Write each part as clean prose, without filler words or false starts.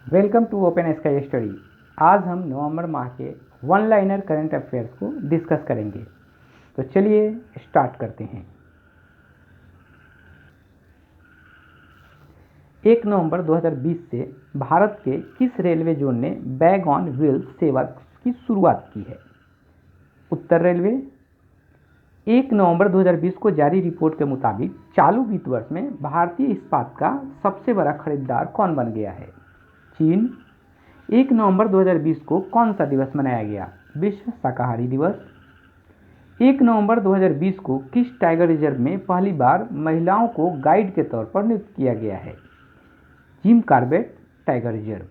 Welcome to open sky study. आज हम नवंबर माह के वन लाइनर करंट अफेयर्स को डिस्कस करेंगे। तो चलिए स्टार्ट करते हैं। 1 नवंबर 2020 से भारत के किस रेलवे जोन ने बैग ऑन व्हील्स सेवा की शुरुआत की है? उत्तर रेलवे। 1 नवंबर 2020 को जारी रिपोर्ट के मुताबिक चालू वित्त वर्ष में भारतीय इस्पात का सबसे बड़ा खरीदार कौन बन गया है? चीन। 1 नवंबर 2020 को कौन सा दिवस मनाया गया? विश्व शाकाहारी दिवस। 1 नवंबर 2020 को किस टाइगर रिजर्व में पहली बार महिलाओं को गाइड के तौर पर नियुक्त किया गया है? Jim Corbett tiger reserve.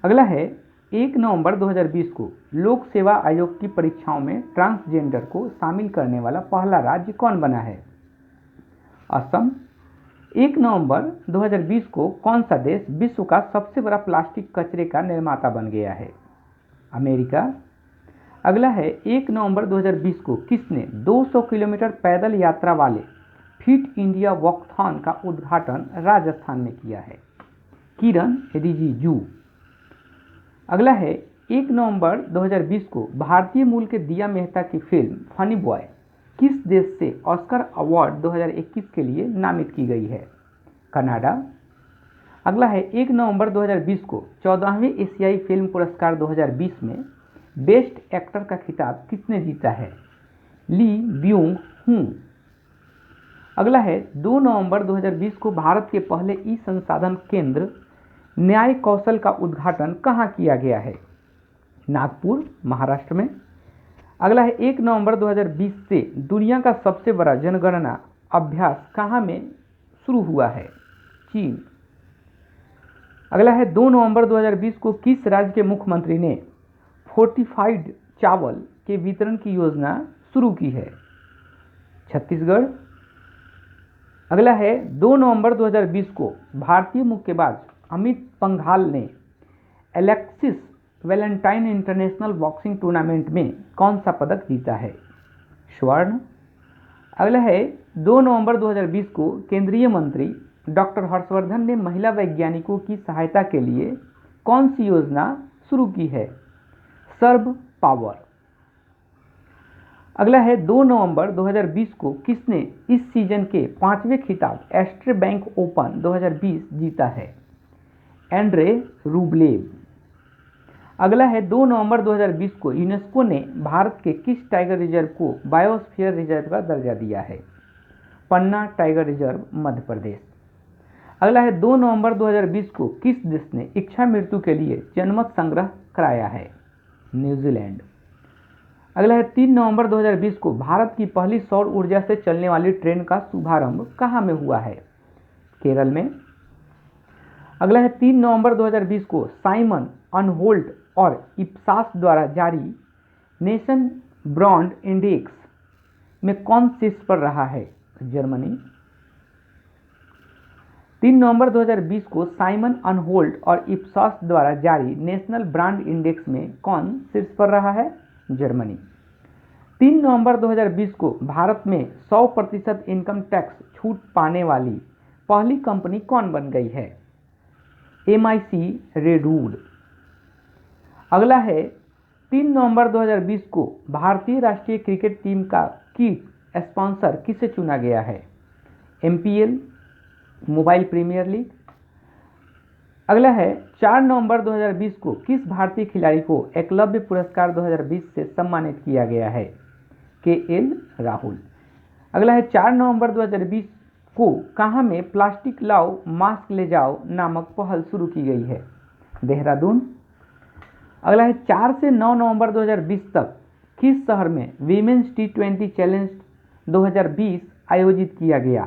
अगला है 1 नवंबर 2020 को लोक सेवा आयोग की परीक्षाओं में ट्रांसजेंडर को शामिल करने वाला पहला राज्य कौन बना है? असम। 1 नवंबर 2020 को कौन सा देश विश्व का सबसे बड़ा प्लास्टिक कचरे का निर्माता बन गया है? अमेरिका। अगला है 1 नवंबर 2020 को किसने 200 किलोमीटर पैदल यात्रा वाले फिट इंडिया वॉकथॉन का उद्घाटन राजस्थान में किया है? किरण रिजिजू। अगला है 1 नवंबर 2020 को भारतीय मूल के दिया मेहता की फिल्म फनी बॉय किस देश से ऑस्कर अवार्ड 2021 के लिए नामित की गई है? कनाडा। अगला है 1 नवंबर 2020 को 14वें एशियाई फिल्म पुरस्कार 2020 में बेस्ट एक्टर का खिताब किसने जीता है? ली ब्यूंग हूं। अगला है 2 नवंबर 2020 को भारत के पहले ई संसाधन केंद्र न्याय कौशल का उद्घाटन कहाँ किया गया है? नागपुर, महाराष्ट्र में। अगला है 1 नवंबर 2020 से दुनिया का सबसे बड़ा जनगणना अभ्यास कहाँ में शुरू हुआ है? चीन। अगला है 2 नवंबर 2020 को किस राज्य के मुख्यमंत्री ने फोर्टिफाइड चावल के वितरण की योजना शुरू की है? छत्तीसगढ़। अगला है 2 नवंबर 2020 को भारतीय मुक्केबाज अमित पंघाल ने Alexis Valentine international boxing tournament में कौन सा पदक जीता है? स्वर्ण। अगला है 2 नवंबर 2020 को केंद्रीय मंत्री डॉक्टर हर्षवर्धन ने महिला वैज्ञानिकों की सहायता के लिए कौन सी योजना शुरू की है? सर्व पावर। अगला है 2 नवंबर 2020 को किसने इस सीजन के 5वें खिताब एस्ट्रे बैंक ओपन 2020 जीता है? Andre Rublev. अगला है 2 नवंबर 2020 को यूनेस्को ने भारत के किस टाइगर रिजर्व को बायोस्फीयर रिजर्व का दर्जा दिया है? पन्ना टाइगर रिजर्व, मध्य प्रदेश। अगला है 2 नवंबर 2020 को किस देश ने इच्छा मृत्यु के लिए जनमत संग्रह कराया है? न्यूजीलैंड। अगला है 3 नवंबर 2020 को भारत की पहली सौर ऊर्जा से चलने वाली ट्रेन का शुभारंभ कहाँ में हुआ है? केरल में। अगला है 3 नवंबर 2020 को साइमन अनहोल्ट और इप्सास द्वारा जारी नेशन ब्रॉन्ड इंडेक्स में कौन शीर्ष पर रहा है? जर्मनी। 3 नवंबर 2020 को साइमन अनहोल्ट और इप्सास द्वारा जारी नेशनल ब्रांड इंडेक्स में कौन शीर्ष पर रहा है? जर्मनी। 3 नवंबर 2020 को भारत में 100% इनकम टैक्स छूट पाने वाली पहली कंपनी कौन बन गई है? MIC redwood. अगला है 3 नवंबर 2020 को भारतीय राष्ट्रीय क्रिकेट टीम का किट स्पॉन्सर किसे चुना गया है? MPL, mobile premier league. अगला है 4 नवंबर 2020 को किस भारतीय खिलाड़ी को एकलव्य पुरस्कार 2020 से सम्मानित किया गया है? KL राहुल। अगला है 4 नवंबर 2020 को कहाँ में प्लास्टिक लाओ मास्क ले जाओ नामक पहल शुरू की गई है? देहरादून। अगला है 4 से 9 नवंबर 2020 तक किस शहर में वीमेंस T20 चैलेंज 2020 आयोजित किया गया?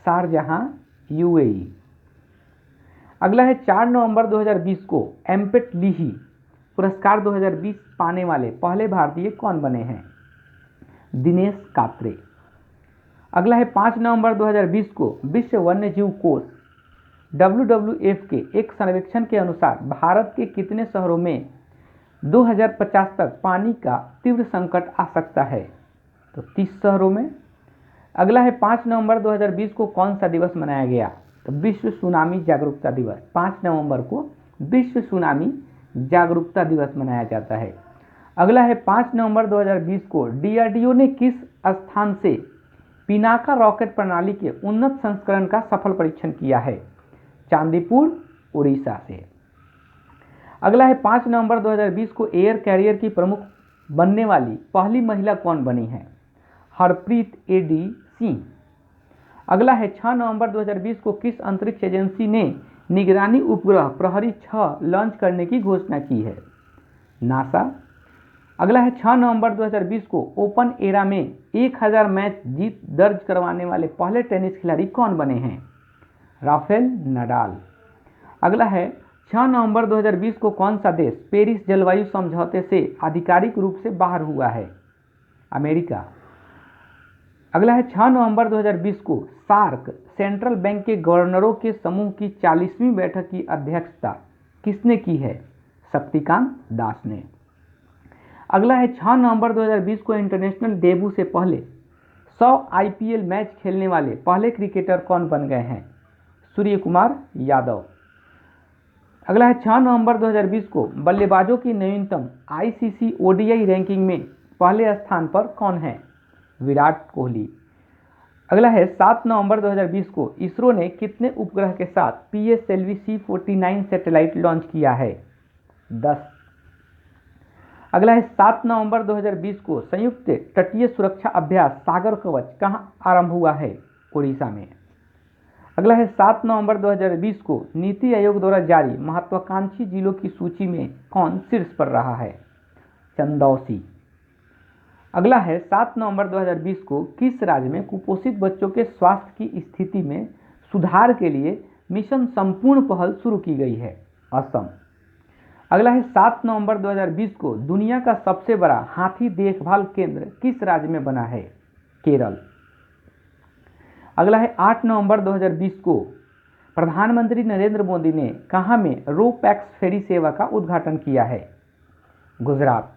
Sharjah, UAE। अगला है 4 नवंबर 2020 को एम्पेट लीही पुरस्कार 2020 पाने वाले पहले भारतीय कौन बने हैं? दिनेश कात्रे। अगला है 5 नवंबर 2020 को विश्व वन्यजीव कोष WWF के एक सर्वेक्षण के अनुसार भारत के कितने शहरों में 2050 तक पानी का तीव्र संकट आ सकता है? तो 30 शहरों में। अगला है 5 नवंबर 2020 को कौन सा दिवस मनाया गया? तो विश्व सुनामी जागरूकता दिवस 5 नवंबर को विश्व सुनामी जागरूकता दिवस मनाया जाता है। अगला है 5 नवंबर 2020 को डीआरडीओ ने किस स्थान से पिनाका रॉकेट प्रणाली के उन्नत संस्करण का सफल परीक्षण किया है? चांदीपुर, उड़ीसा से। अगला है 5 नवंबर 2020 को एयर कैरियर की प्रमुख बनने वाली पहली महिला कौन बनी है? हरप्रीत एडी सिंह। अगला है 6 नवंबर 2020 को किस अंतरिक्ष एजेंसी ने निगरानी उपग्रह प्रहरी 6 लॉन्च करने की घोषणा की है? नासा। अगला है 6 नवंबर 2020 को ओपन एरा में 1000 मैच जीत दर्ज करवाने वाले पहले टेनिस खिलाड़ी कौन बने हैं? Rafael Nadal. अगला है 6 नवंबर 2020 को कौन सा देश पेरिस जलवायु समझौते से आधिकारिक रूप से बाहर हुआ है? अमेरिका। अगला है 6 नवंबर 2020 को सार्क सेंट्रल बैंक के गवर्नरों के समूह की 40वीं बैठक की अध्यक्षता किसने की है? शक्तिकांत दास ने। अगला है 6 नवंबर 2020 को इंटरनेशनल डेब्यू से पहले 100 आईपीएल मैच खेलने वाले पहले क्रिकेटर कौन बन गए हैं? सूर्य कुमार यादव। अगला है 6 नवंबर 2020 को बल्लेबाजों की नवीनतम आईसीसी ओडीआई रैंकिंग में पहले स्थान पर कौन है? विराट कोहली। अगला है 7 नवंबर 2020 को इसरो ने कितने उपग्रह के साथ पीएसएलवी C49 सैटेलाइट लॉन्च किया है? 10। अगला है 7 नवंबर 2020 को संयुक्त तटीय सुरक्षा अभ्यास सागर कवच कहाँ आरंभ हुआ है? उड़ीसा में। अगला है 7 नवंबर 2020 को नीति आयोग द्वारा जारी महत्वाकांक्षी जिलों की सूची में कौन शीर्ष पर रहा है? चंदौसी। अगला है 7 नवंबर 2020 को किस राज्य में कुपोषित बच्चों के स्वास्थ्य की स्थिति में सुधार के लिए मिशन संपूर्ण पहल शुरू की गई है? असम। अगला है 7 नवंबर 2020 को दुनिया का सबसे बड़ा हाथी देखभाल केंद्र किस राज्य में बना है? केरल। अगला है 8 नवंबर 2020 को प्रधानमंत्री नरेंद्र मोदी ने कहां में रो पैक्स फेरी सेवा का उद्घाटन किया है? गुजरात।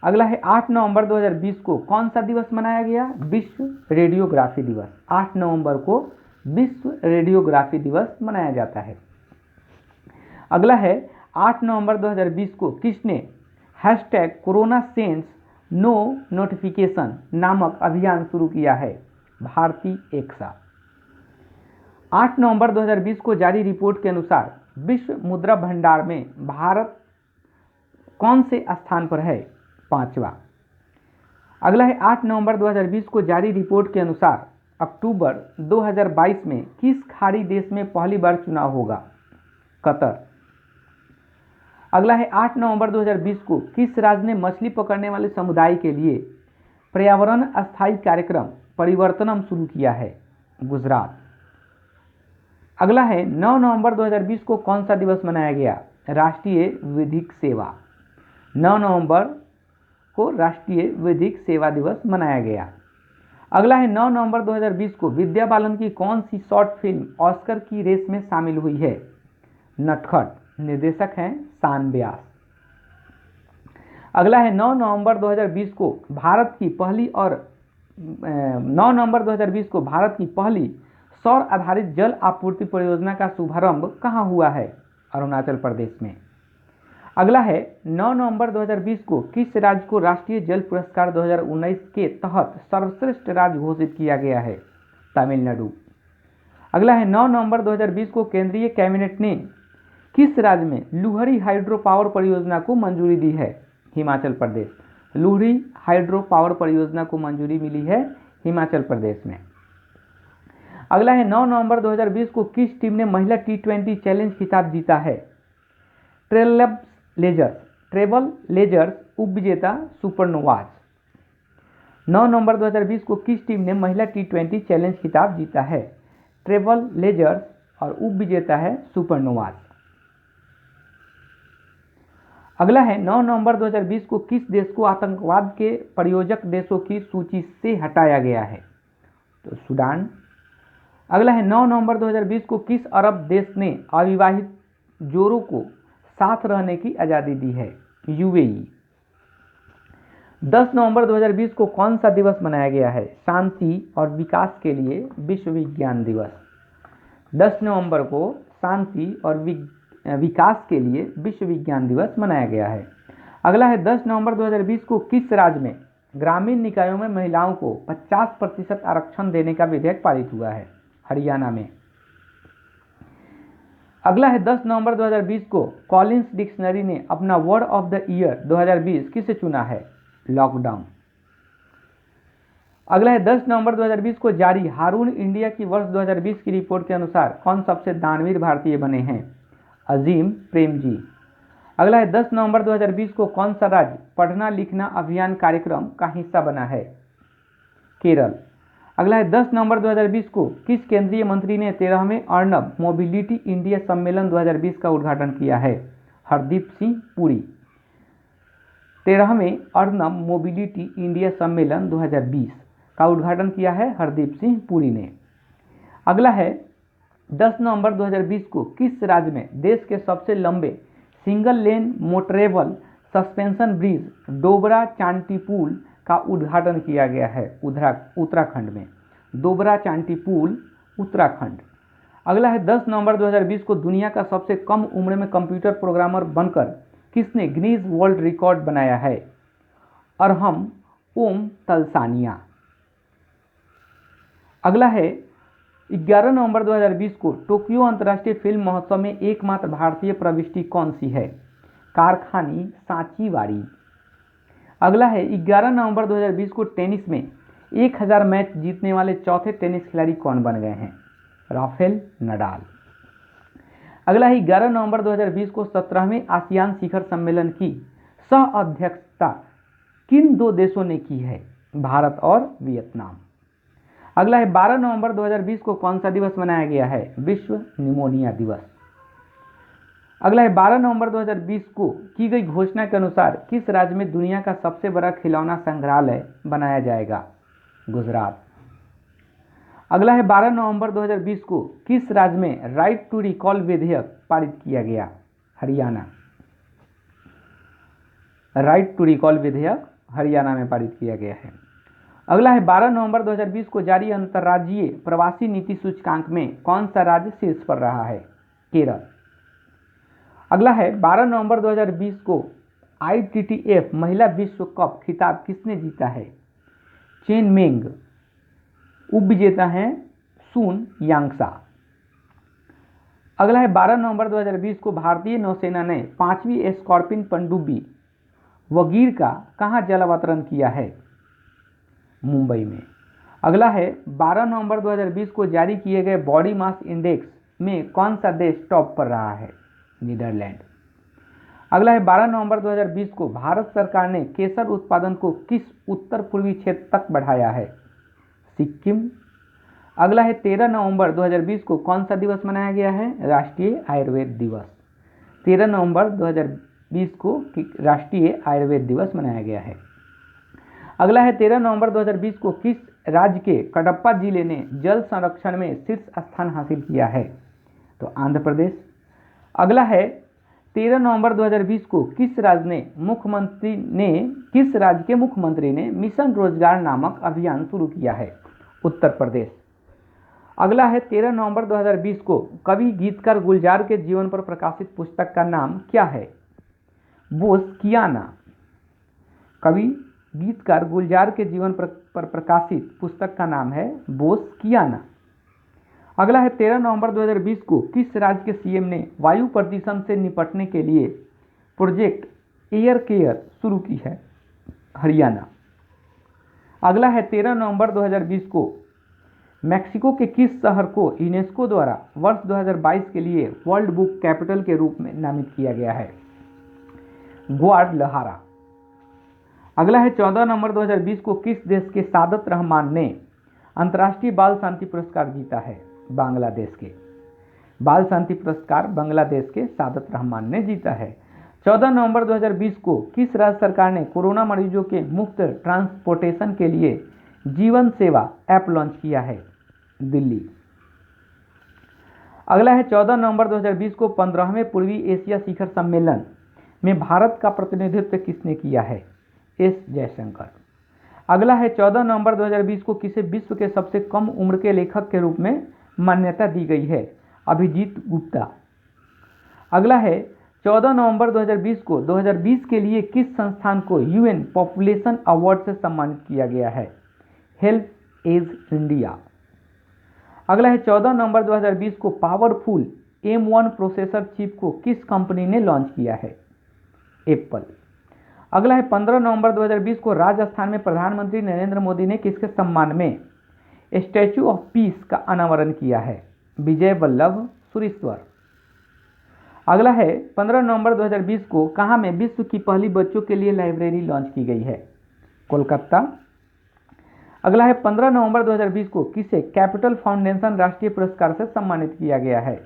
अगला है 8 नवंबर 2020 को कौन सा दिवस मनाया गया? विश्व रेडियोग्राफी दिवस। 8 नवंबर को विश्व रेडियोग्राफी दिवस मनाया जाता है। अगला है 8 नवंबर 2020 को किसने #कोरोना सेंस नो नोटिफिकेशन नामक अभियान शुरू किया है? भारती एक्सा। 8 नवंबर 2020 को जारी रिपोर्ट के अनुसार विश्व मुद्रा भंडार में भारत कौन से स्थान पर है? 5वां। अगला है 8 नवंबर 2020 को जारी रिपोर्ट के अनुसार अक्टूबर 2022 में किस खाड़ी देश में पहली बार चुनाव होगा? कतर। अगला है 8 नवंबर 2020 को किस राज्य ने मछली पकड़ने वाले समुदाय के लिए पर्यावरण अस्थायी कार्यक्रम परिवर्तनम शुरू किया है? गुजरात। अगला है 9 नवंबर 2020 को कौन सा दिवस मनाया गया? राष्ट्रीय विधिक सेवा। 9 नवंबर को राष्ट्रीय विधिक सेवा दिवस मनाया गया। अगला है 9 नवंबर 2020 को विद्या बालन की कौन सी शॉर्ट फिल्म ऑस्कर की रेस में शामिल हुई है? नटखट। निर्देशक हैं शान व्यास। अगला है 9 नवंबर 2020 को भारत की पहली सौर आधारित जल आपूर्ति परियोजना का शुभारंभ कहां हुआ है? अरुणाचल प्रदेश में। अगला है 9 नवंबर 2020 को किस राज्य को राष्ट्रीय जल पुरस्कार 2019 के तहत सर्वश्रेष्ठ राज्य घोषित किया गया है? तमिलनाडु। अगला है 9 नवंबर 2020 को केंद्रीय कैबिनेट ने किस राज्य में लुहरी हाइड्रो पावर परियोजना को मंजूरी दी है? हिमाचल प्रदेश। लुहरी हाइड्रो पावर परियोजना को मंजूरी मिली है हिमाचल प्रदेश में। अगला है 9 नवंबर 2020 को किस टीम ने महिला T20 चैलेंज खिताब जीता है? ट्रेबल लेजर्स उपविजेता सुपरनोवाज। 9 नवंबर 2020 को किस टीम ने महिला T20 चैलेंज खिताब जीता है? ट्रेबल लेजर्स और उपविजेता है सुपरनोवाज। अगला है 9 नवंबर 2020 को किस देश को आतंकवाद के प्रायोजक देशों की सूची से हटाया गया है? तो सूडान। अगला है 9 नवंबर 2020 को किस अरब देश ने अविवाहित जोड़ों को साथ रहने की आज़ादी दी है? यूएई। 10 नवंबर 2020 को कौन सा दिवस मनाया गया है? शांति और विकास के लिए विश्व विज्ञान दिवस। 10 नवंबर को शांति और विकास के लिए विश्व विज्ञान दिवस मनाया गया है। अगला है 10 नवंबर 2020 को किस राज्य में ग्रामीण निकायों में महिलाओं को 50% आरक्षण देने का विधेयक पारित हुआ है? हरियाणा में। अगला है 10 नवंबर 2020 को कॉलिंस डिक्शनरी ने अपना वर्ड ऑफ द ईयर 2020 किसे चुना है? लॉकडाउन। अगला है 10 नवंबर 2020 को जारी हारून इंडिया की वर्ष 2020 की रिपोर्ट के अनुसार कौन सबसे दानवीर भारतीय बने हैं? अजीम प्रेमजी। अगला है 10 नवंबर 2020 को कौन सा राज्य पढ़ना लिखना अभियान कार्यक्रम का हिस्सा बना है? केरल। अगला है 10 नवंबर 2020 को किस केंद्रीय मंत्री ने 13वें अर्नब मोबिलिटी इंडिया सम्मेलन 2020 का उद्घाटन किया है? हरदीप सिंह पुरी। 13वें अर्नब मोबिलिटी इंडिया सम्मेलन 2020 का उद्घाटन किया है हरदीप सिंह पुरी ने। अगला है 10 नवंबर 2020 को किस राज्य में देश के सबसे लंबे single lane motorable suspension bridge Dobra Chanti पुल का उद्घाटन किया गया है? उत्तराखंड में। डोबरा चांटी पुल उत्तराखंड। अगला है 10 नवंबर 2020 को दुनिया का सबसे कम उम्र में कंप्यूटर प्रोग्रामर बनकर किसने गिनीज वर्ल्ड रिकॉर्ड बनाया है? अरहम ओम तलसानिया। अगला है 11 नवंबर 2020 को टोक्यो अंतर्राष्ट्रीय फिल्म महोत्सव में एकमात्र भारतीय प्रविष्टि कौन सी है? कारखानी सांचीवाड़ी। अगला है 11 नवंबर 2020 को टेनिस में 1000 मैच जीतने वाले चौथे टेनिस खिलाड़ी कौन बन गए हैं? Rafael Nadal. अगला है 11 नवंबर 2020 को 17वें आसियान शिखर सम्मेलन की सह अध्यक्षता किन दो देशों ने की है? भारत और वियतनाम। अगला है 12 नवंबर 2020 को कौन सा दिवस मनाया गया है? विश्व निमोनिया दिवस। अगला है 12 नवंबर 2020 को की गई घोषणा के अनुसार किस राज्य में दुनिया का सबसे बड़ा खिलौना संग्रहालय बनाया जाएगा? गुजरात। अगला है 12 नवंबर 2020 को किस राज्य में राइट टू रिकॉल विधेयक पारित किया गया? हरियाणा। राइट टू रिकॉल विधेयक हरियाणा में पारित किया गया है। अगला है 12 नवंबर 2020 को जारी अंतर्राज्यीय प्रवासी नीति सूचकांक में कौन सा राज्य शीर्ष पर रहा है? केरल। अगला है 12 नवंबर 2020 को ITTF महिला विश्व कप खिताब किसने जीता है? चेन मेंग। उपविजेता हैं सुन यांगसा। अगला है 12 नवंबर 2020 को भारतीय नौसेना ने 5वीं स्कॉर्पिन पनडुब्बी वगीर का कहां जलावतरण किया है? मुंबई में। अगला है 12 नवंबर 2020 को जारी किए गए बॉडी मास इंडेक्स में कौन सा देश टॉप पर रहा है? नीदरलैंड। अगला है 12 नवंबर 2020 को भारत सरकार ने केसर उत्पादन को किस उत्तर पूर्वी क्षेत्र तक बढ़ाया है? सिक्किम। अगला है 13 नवंबर 2020 को कौन सा दिवस मनाया गया है? राष्ट्रीय आयुर्वेद दिवस। 13 नवंबर 2020 को राष्ट्रीय आयुर्वेद दिवस मनाया गया है। अगला है 13 नवंबर 2020 को किस राज्य के कडप्पा जिले ने जल संरक्षण में शीर्ष स्थान हासिल किया है? तो आंध्र प्रदेश। अगला है 13 नवंबर 2020 को किस राज्य के मुख्यमंत्री ने मिशन रोजगार नामक अभियान शुरू किया है? उत्तर प्रदेश। अगला है 13 नवंबर 2020 को कवि गीतकार गुलजार के जीवन पर प्रकाशित पुस्तक का नाम क्या है? बोसकियाना। कवि गीतकार गुलजार के जीवन पर प्रकाशित पुस्तक का नाम है बोसकियाना। अगला है 13 नवंबर 2020 को किस राज्य के सीएम ने वायु प्रदूषण से निपटने के लिए प्रोजेक्ट एयर केयर शुरू की है? हरियाणा। अगला है 13 नवंबर 2020 को मैक्सिको के किस शहर को यूनेस्को द्वारा वर्ष 2022 के लिए वर्ल्ड बुक कैपिटल के रूप में नामित किया गया है? ग्वाडलहारा। अगला है 14 नवंबर 2020 को किस देश के सादत रहमान ने अंतर्राष्ट्रीय बाल शांति पुरस्कार जीता है? बांग्लादेश के। बाल शांति पुरस्कार बांग्लादेश के सादत रहमान ने जीता है। 14 नवंबर 2020 को किस राज्य सरकार ने कोरोना मरीजों के मुफ्त ट्रांसपोर्टेशन के लिए जीवन सेवा ऐप लॉन्च किया है? दिल्ली। अगला है 14 नवंबर 2020 को 15वें पूर्वी एशिया शिखर सम्मेलन में भारत का प्रतिनिधित्व किसने किया है? एस जयशंकर। अगला है 14 नवंबर 2020 को किसे विश्व के सबसे कम उम्र के लेखक के रूप में मान्यता दी गई है? अभिजीत गुप्ता। अगला है 14 नवंबर 2020 को 2020 के लिए किस संस्थान को यूएन पॉपुलेशन अवार्ड से सम्मानित किया गया है? HelpAge India. अगला है 14 नवंबर 2020 को पावरफुल M1 प्रोसेसर चिप को किस कंपनी ने लॉन्च किया है? एप्पल। अगला है 15 नवंबर 2020 को राजस्थान में प्रधानमंत्री नरेंद्र मोदी ने किसके सम्मान में स्टैच्यू ऑफ पीस का अनावरण किया है? विजय वल्लभ सुरीश्वर। अगला है 15 नवंबर 2020 को कहाँ में विश्व की पहली बच्चों के लिए लाइब्रेरी लॉन्च की गई है? कोलकाता। अगला है 15 नवंबर 2020 को किसे कैपिटल फाउंडेशन राष्ट्रीय पुरस्कार से सम्मानित किया गया है?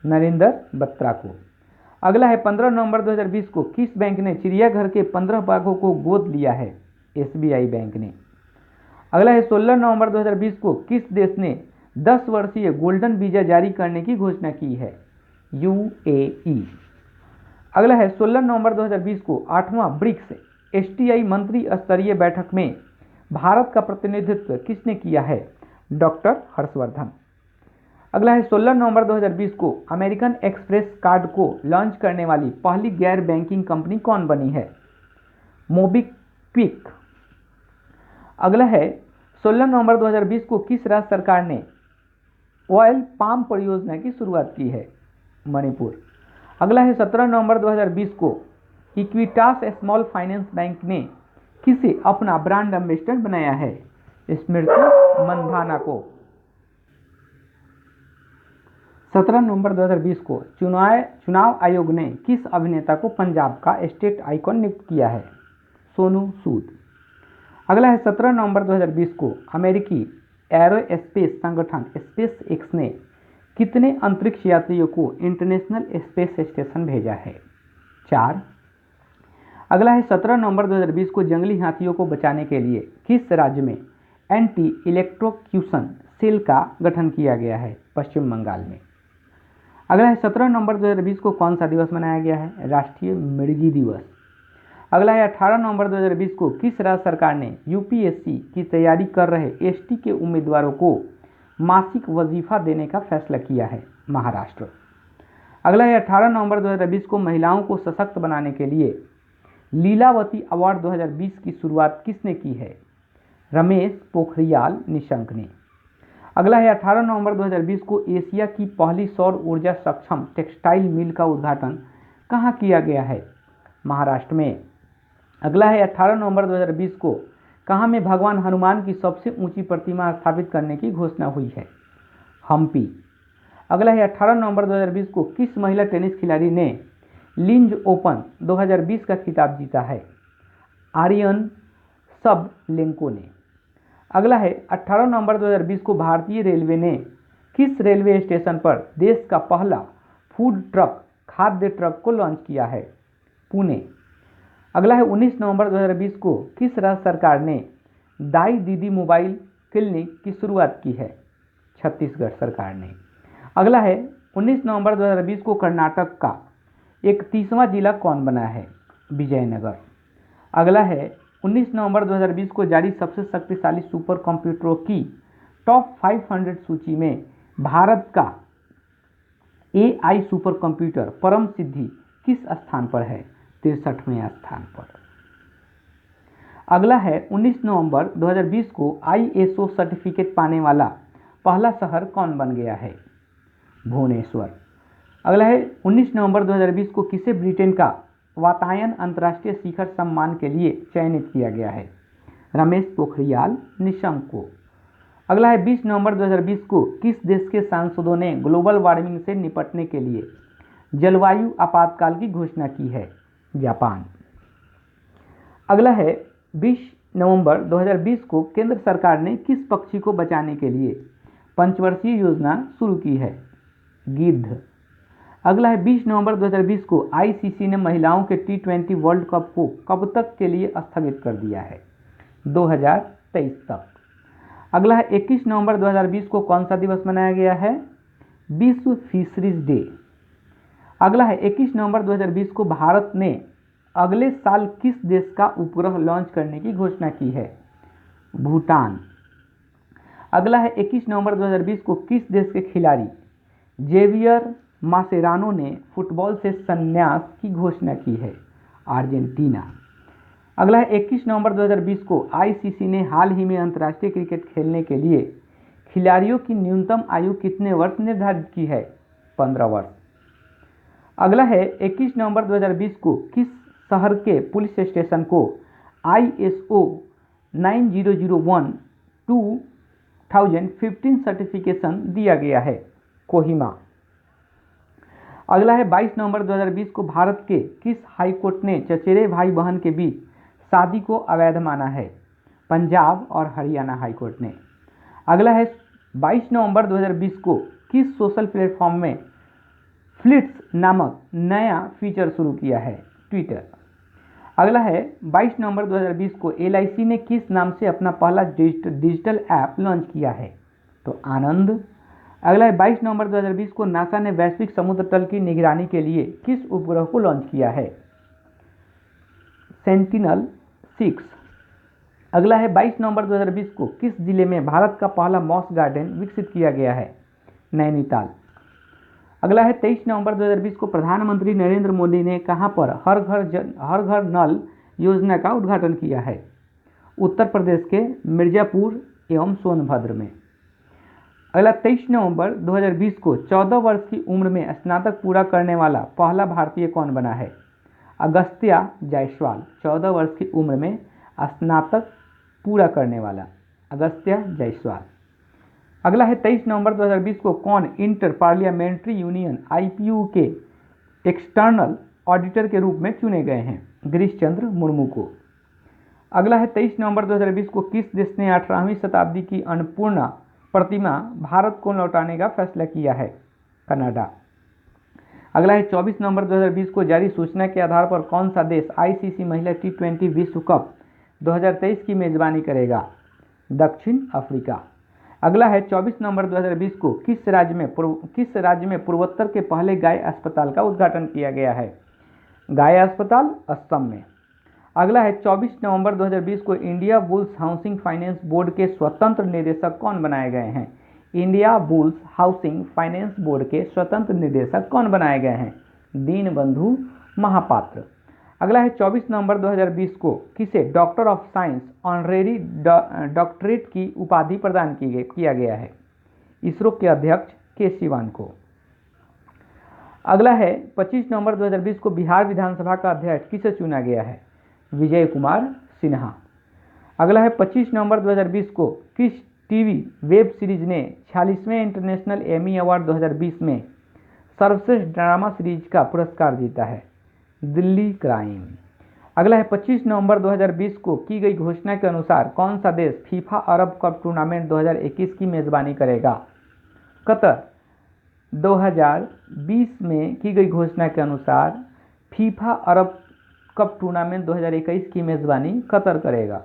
नरेंद्र बत्रा को। अगला है 15 नवंबर 2020 को किस बैंक ने चिड़ियाघर के 15 बाघों को गोद लिया है? SBI बैंक ने। अगला है 16 नवंबर 2020 को किस देश ने 10 वर्षीय गोल्डन वीजा जारी करने की घोषणा की है? UAE। अगला है 16 नवंबर 2020 को 8वां ब्रिक्स STI मंत्री स्तरीय बैठक में भारत का प्रतिनिधित्व किसने किया है? डॉक्टर हर्षवर्धन। अगला है 16 नवंबर 2020 को अमेरिकन एक्सप्रेस कार्ड को लॉन्च करने वाली पहली गैर बैंकिंग कंपनी कौन बनी है? मोबीक्विक। अगला है 16 नवंबर 2020 को किस राज्य सरकार ने ऑयल पाम परियोजना की शुरुआत की है? मणिपुर। अगला है 17 नवंबर 2020 को इक्विटास स्मॉल फाइनेंस बैंक ने किसे अपना ब्रांड एम्बेसडर बनाया है? स्मृति मंधाना को। 17 नवंबर 2020 को चुनाव आयोग ने किस अभिनेता को पंजाब का स्टेट आइकॉन नियुक्त किया है? सोनू सूद। अगला है 17 नवंबर 2020 को अमेरिकी एरोस्पेस संगठन स्पेस एक्स ने कितने अंतरिक्ष यात्रियों को इंटरनेशनल स्पेस स्टेशन भेजा है? 4। अगला है 17 नवंबर 2020 को जंगली हाथियों को बचाने के लिए किस राज्य में एंटी इलेक्ट्रोक्यूशन सेल का गठन किया गया है? पश्चिम बंगाल में। अगला है 17 नवंबर 2020 को कौन सा दिवस मनाया गया है? राष्ट्रीय मृगी दिवस। अगला है 18 नवंबर 2020 को किस राज्य सरकार ने UPSC की तैयारी कर रहे ST के उम्मीदवारों को मासिक वजीफा देने का फैसला किया है? महाराष्ट्र। अगला है 18 नवंबर 2020 को महिलाओं को सशक्त बनाने के लिए लीलावती अवार्ड 2020 की शुरुआत किसने की है? रमेश पोखरियाल निशंक ने। अगला है 18 नवंबर 2020 को एशिया की पहली सौर ऊर्जा सक्षम टेक्सटाइल मिल का उद्घाटन कहाँ किया गया है? महाराष्ट्र में। अगला है 18 नवंबर 2020 को कहाँ में भगवान हनुमान की सबसे ऊंची प्रतिमा स्थापित करने की घोषणा हुई है? हम्पी। अगला है 18 नवंबर 2020 को किस महिला टेनिस खिलाड़ी ने लिंज ओपन 2020 का खिताब जीता है? आर्यन सबलेंको ने। अगला है 18 नवंबर 2020 को भारतीय रेलवे ने किस रेलवे स्टेशन पर देश का पहला फूड ट्रक खाद्य ट्रक को लॉन्च किया है? पुणे। अगला है 19 नवंबर 2020 को किस राज्य सरकार ने दाई दीदी मोबाइल क्लिनिक की शुरुआत की है? छत्तीसगढ़ सरकार ने। अगला है 19 नवंबर 2020 को कर्नाटक का 31वां जिला कौन बना है? विजयनगर। अगला है 19 नवंबर 2020 को जारी सबसे शक्तिशाली सुपर कंप्यूटरों की टॉप 500 सूची में भारत का AI सुपर कंप्यूटर परम सिद्धि किस स्थान पर है? 63वें स्थान पर। अगला है 19 नवंबर 2020 को ISO सर्टिफिकेट पाने वाला पहला शहर कौन बन गया है? भुवनेश्वर। अगला है 19 नवंबर 2020 को किसे ब्रिटेन का वातायन अंतर्राष्ट्रीय शिखर सम्मान के लिए चयनित किया गया है? रमेश पोखरियाल निशंक को। अगला है 20 नवंबर 2020 को किस देश के सांसदों ने ग्लोबल वार्मिंग से निपटने के लिए जलवायु आपातकाल की घोषणा की है? जापान। अगला है 20 नवंबर 2020 को केंद्र सरकार ने किस पक्षी को बचाने के लिए पंचवर्षीय योजना शुरू की है? गिद्ध। अगला है 20 नवंबर 2020 को ICC ने महिलाओं के T20 वर्ल्ड कप को कब तक के लिए स्थगित कर दिया है? 2023 तक। अगला है 21 नवंबर 2020 को कौन सा दिवस मनाया गया है? विश्व फिशरीज डे। अगला है 21 नवंबर 2020 को भारत ने अगले साल किस देश का उपग्रह लॉन्च करने की घोषणा की है? भूटान। अगला है 21 नवंबर 2020 को किस देश के खिलाड़ी जेवियर मासेरानो ने फुटबॉल से संन्यास की घोषणा की है? अर्जेंटीना। अगला है 21 नवंबर 2020 को आईसीसी ने हाल ही में अंतर्राष्ट्रीय क्रिकेट खेलने के लिए खिलाड़ियों की न्यूनतम आयु कितने वर्ष निर्धारित की है? 15 वर्ष। अगला है 21 नवंबर 2020 को किस शहर के पुलिस स्टेशन को ISO 9001 2015 सर्टिफिकेशन दिया गया है? कोहिमा। अगला है 22 नवंबर 2020 को भारत के किस हाईकोर्ट ने चचेरे भाई बहन के बीच शादी को अवैध माना है? पंजाब और हरियाणा हाईकोर्ट ने। अगला है 22 नवंबर 2020 को किस सोशल प्लेटफॉर्म में फ्लिट्स नामक नया फीचर शुरू किया है? ट्विटर। अगला है 22 नवंबर 2020 को LIC ने किस नाम से अपना पहला डिजिटल ऐप लॉन्च किया है? तो आनंद। अगला है 22 नवंबर 2020 को नासा ने वैश्विक समुद्र तल की निगरानी के लिए किस उपग्रह को लॉन्च किया है? सेंटिनल-6। अगला है 22 नवंबर 2020 को किस जिले में भारत का पहला मॉस गार्डन विकसित किया गया है? नैनीताल। अगला है 23 नवंबर 2020 को प्रधानमंत्री नरेंद्र मोदी ने कहां पर हर घर नल योजना का उद्घाटन किया है? उत्तर प्रदेश के मिर्जापुर एवं सोनभद्र में। अगला 23 नवंबर 2020 को 14 वर्ष की उम्र में स्नातक पूरा करने वाला पहला भारतीय कौन बना है? अगस्त्या जायसवाल। 14 वर्ष की उम्र में स्नातक पूरा करने वाला अगस्त्या जायसवाल। अगला है 23 नवंबर 2020 को कौन इंटर पार्लियामेंट्री यूनियन IPU के एक्सटर्नल ऑडिटर के रूप में चुने गए हैं? गिरीश चंद्र मुर्मू को। अगला है 23 नवंबर 2020 को किस देश ने 18वीं शताब्दी की अन्नपूर्णा प्रतिमा भारत को लौटाने का फैसला किया है? कनाडा। अगला है 24 नवंबर 2020 को जारी सूचना के आधार पर कौन सा देश ICC महिला T20 विश्व कप 2023 की मेजबानी करेगा? दक्षिण अफ्रीका। अगला है 24 नवंबर 2020 को किस राज्य में पूर्वोत्तर के पहले गाय अस्पताल का उद्घाटन किया गया है? गाय अस्पताल असम में। अगला है 24 नवंबर 2020 को India bulls housing finance board के स्वतंत्र निदेशक कौन बनाए गए हैं? India bulls housing finance board के स्वतंत्र निदेशक कौन बनाए गए हैं? दीनबंधु महापात्र। अगला है 24 नवंबर 2020 को किसे doctor of science honorary doctorate की उपाधि प्रदान किया गया है? इसरो के अध्यक्ष के सिवान को। अगला है 25 नवंबर 2020 को बिहार विधानसभा का अध्यक्ष किसे चुना गया है? विजय कुमार सिन्हा। अगला है 25 नवंबर 2020 को किस टीवी वेब सीरीज ने 46वें इंटरनेशनल एमी अवार्ड 2020 में सर्वश्रेष्ठ ड्रामा सीरीज का पुरस्कार जीता है? दिल्ली क्राइम। अगला है 25 नवंबर 2020 को की गई घोषणा के अनुसार कौन सा देश फीफा अरब कप टूर्नामेंट 2021 की मेजबानी करेगा? कतर। 2020 में की गई घोषणा के अनुसार फीफा अरब कप टूर्नामेंट 2021 की मेजबानी कतर करेगा।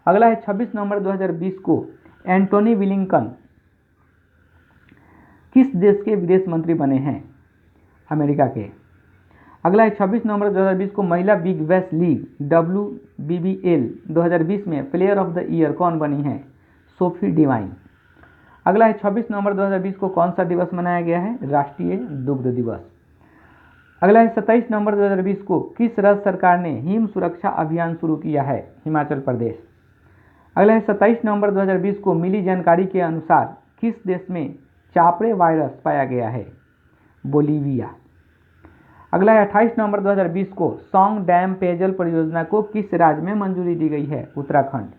अगला है 26 नवंबर 2020 को एंटोनी ब्लिंकन किस देश के विदेश मंत्री बने हैं? अमेरिका के। अगला है 26 नवंबर 2020 को महिला बिग बैश लीग WBBL 2020 में प्लेयर ऑफ द ईयर कौन बनी है? Sophie Devine. अगला है 26 नवंबर 2020 को कौन सा दिवस मनाया गया है? राष्ट्रीय दुग्ध दिवस। अगला है 27 नवंबर 2020 को किस राज्य सरकार ने हिम सुरक्षा अभियान शुरू किया है? हिमाचल प्रदेश। अगला है 27 नवंबर 2020 को मिली जानकारी के अनुसार किस देश में चापड़े वायरस पाया गया है? बोलीविया। अगला है 28 नवंबर 2020 को सौंग डैम पेयजल परियोजना को किस राज्य में मंजूरी दी गई है? उत्तराखंड।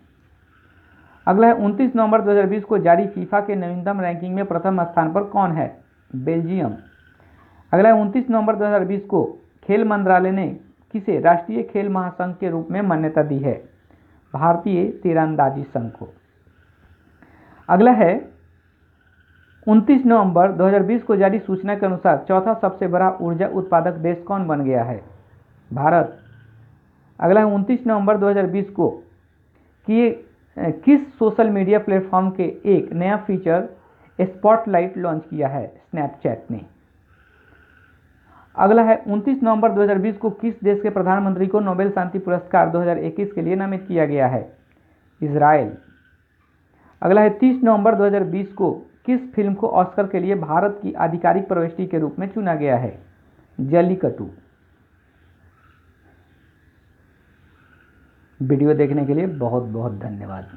अगला है 29 नवंबर 2020 को जारी फीफा के नवीनतम रैंकिंग में प्रथम स्थान पर कौन है? बेल्जियम। अगला है 29 नवंबर 2020 को खेल मंत्रालय ने किसे राष्ट्रीय खेल महासंघ के रूप में मान्यता दी है? भारतीय तीरंदाजी संघ को। अगला है 29 नवंबर 2020 को जारी सूचना के अनुसार चौथा सबसे बड़ा ऊर्जा उत्पादक देश कौन बन गया है? भारत। अगला है 29 नवंबर 2020 को किस सोशल मीडिया प्लेटफॉर्म के एक नया फीचर स्पॉटलाइट लॉन्च किया है? स्नैपचैट ने। अगला है 29 नवंबर 2020 को किस देश के प्रधानमंत्री को नोबेल शांति पुरस्कार 2021 के लिए नामित किया गया है? इजराइल। अगला है 30 नवंबर 2020 को किस फिल्म को ऑस्कर के लिए भारत की आधिकारिक प्रविष्टि के रूप में चुना गया है? जल्लीकट्टू। वीडियो देखने के लिए बहुत बहुत धन्यवाद।